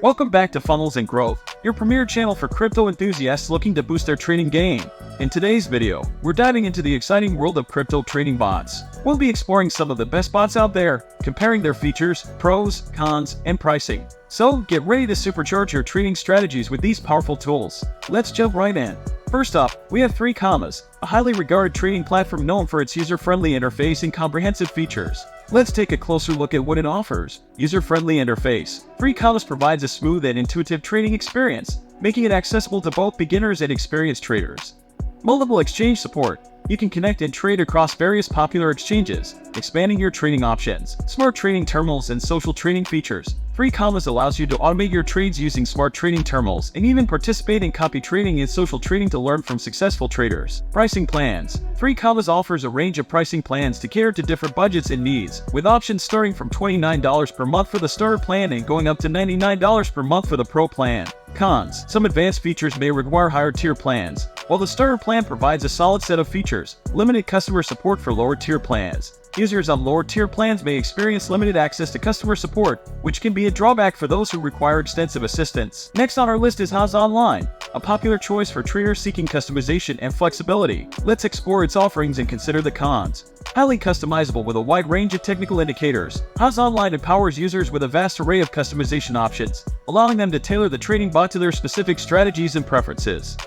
Welcome back to Funnels and Growth, your premier channel for crypto enthusiasts looking to boost their trading game. In today's video, we're diving into the exciting world of crypto trading bots. We'll be exploring some of the best bots out there, comparing their features, pros, cons, and pricing. So get ready to supercharge your trading strategies with these powerful tools. Let's jump right in. First up, we have 3Commas, a highly regarded trading platform known for its user-friendly interface and comprehensive features. Let's take a closer look at what it offers. User-friendly interface. 3Commas provides a smooth and intuitive trading experience, making it accessible to both beginners and experienced traders. Multiple exchange support. You can connect and trade across various popular exchanges, expanding your trading options. Smart trading terminals and social trading features. 3Commas allows you to automate your trades using smart trading terminals and even participate in copy trading and social trading to learn from successful traders. Pricing plans. 3Commas offers a range of pricing plans to cater to different budgets and needs, with options starting from $29 per month for the starter plan and going up to $99 per month for the pro plan. Cons. Some advanced features may require higher tier plans. While the starter plan provides a solid set of features, limited customer support for lower tier plans. Users on lower tier plans may experience limited access to customer support, which can be a drawback for those who require extensive assistance. Next on our list is Haas Online, a popular choice for traders seeking customization and flexibility. Let's explore its offerings and consider the cons. Highly customizable with a wide range of technical indicators, Haas Online empowers users with a vast array of customization options, allowing them to tailor the trading bot to their specific strategies and preferences.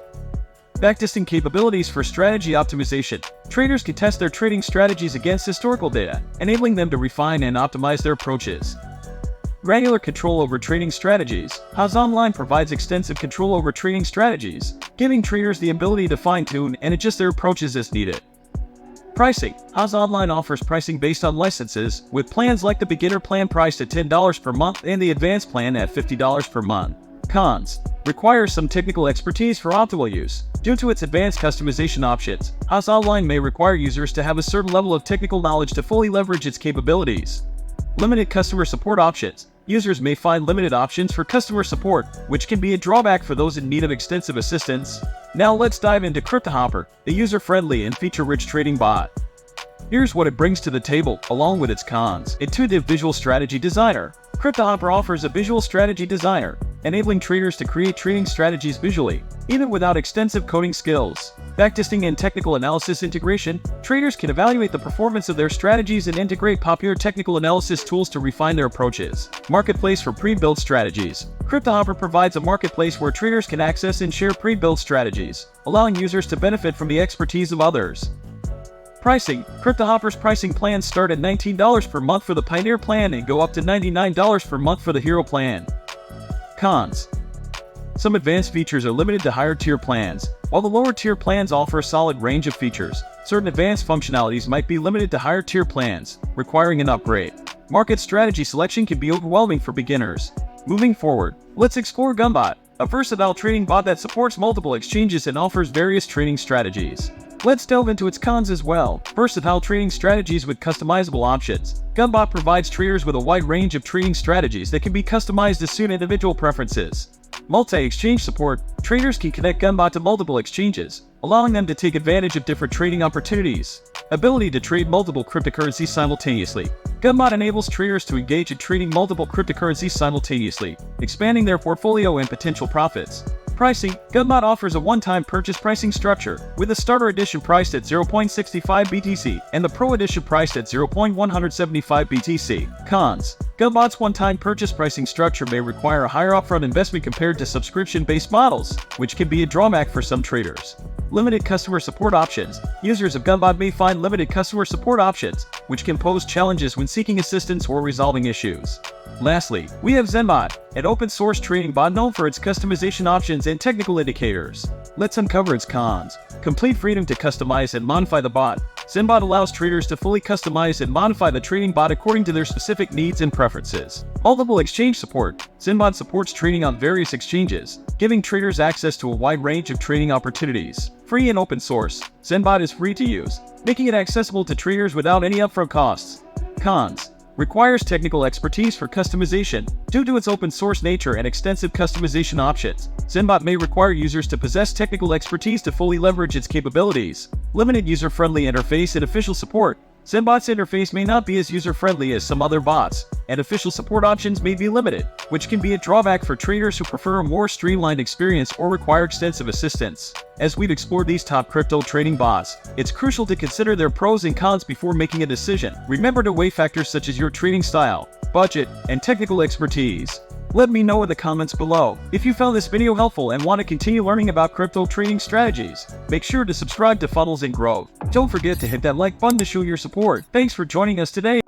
Backtesting capabilities for strategy optimization. Traders can test their trading strategies against historical data, enabling them to refine and optimize their approaches. Granular control over trading strategies. Haas Online provides extensive control over trading strategies, giving traders the ability to fine-tune and adjust their approaches as needed. Pricing. Haas Online offers pricing based on licenses, with plans like the beginner plan priced at $10 per month and the advanced plan at $50 per month. Cons. Requires some technical expertise for optimal use. Due to its advanced customization options, Haas Online may require users to have a certain level of technical knowledge to fully leverage its capabilities. Limited customer support options. Users may find limited options for customer support, which can be a drawback for those in need of extensive assistance. Now let's dive into CryptoHopper, the user-friendly and feature-rich trading bot. Here's what it brings to the table, along with its cons. Intuitive Visual Strategy Designer. CryptoHopper offers a visual strategy designer, enabling traders to create trading strategies visually, even without extensive coding skills. Backtesting and technical analysis integration. Traders can evaluate the performance of their strategies and integrate popular technical analysis tools to refine their approaches. Marketplace for pre-built strategies. CryptoHopper provides a marketplace where traders can access and share pre-built strategies, allowing users to benefit from the expertise of others. Pricing. CryptoHopper's pricing plans start at $19 per month for the Pioneer plan and go up to $99 per month for the Hero plan. Cons. Some advanced features are limited to higher tier plans. While the lower tier plans offer a solid range of features, certain advanced functionalities might be limited to higher tier plans, requiring an upgrade. Market strategy selection can be overwhelming for beginners. Moving forward, let's explore GunBot, a versatile trading bot that supports multiple exchanges and offers various trading strategies. Let's delve into its cons as well. Versatile trading strategies with customizable options. GunBot provides traders with a wide range of trading strategies that can be customized to suit individual preferences. Multi-exchange support. Traders can connect GunBot to multiple exchanges, allowing them to take advantage of different trading opportunities. Ability to trade multiple cryptocurrencies simultaneously. GunBot enables traders to engage in trading multiple cryptocurrencies simultaneously, expanding their portfolio and potential profits. Pricing. GunBot offers a one-time purchase pricing structure, with the starter edition priced at 0.65 BTC and the pro edition priced at 0.175 BTC. Cons. GunBot's one-time purchase pricing structure may require a higher upfront investment compared to subscription-based models, which can be a drawback for some traders. Limited customer support options. Users of GunBot may find limited customer support options, which can pose challenges when seeking assistance or resolving issues. Lastly, we have ZenBot, an open-source trading bot known for its customization options and technical indicators. Let's uncover its cons. Complete freedom to customize and modify the bot. ZenBot allows traders to fully customize and modify the trading bot according to their specific needs and preferences. Multiple exchange support. ZenBot supports trading on various exchanges, giving traders access to a wide range of trading opportunities. Free and open source. ZenBot is free to use, making it accessible to traders without any upfront costs. Cons. Requires technical expertise for customization. Due to its open source nature and extensive customization options, ZenBot may require users to possess technical expertise to fully leverage its capabilities. Limited user-friendly interface and official support. ZenBot's interface may not be as user-friendly as some other bots, and official support options may be limited, which can be a drawback for traders who prefer a more streamlined experience or require extensive assistance. As we've explored these top crypto trading bots, it's crucial to consider their pros and cons before making a decision. Remember to weigh factors such as your trading style, budget, and technical expertise. Let me know in the comments below. If you found this video helpful and want to continue learning about crypto trading strategies, make sure to subscribe to Funnels and Growth. Don't forget to hit that like button to show your support. Thanks for joining us today.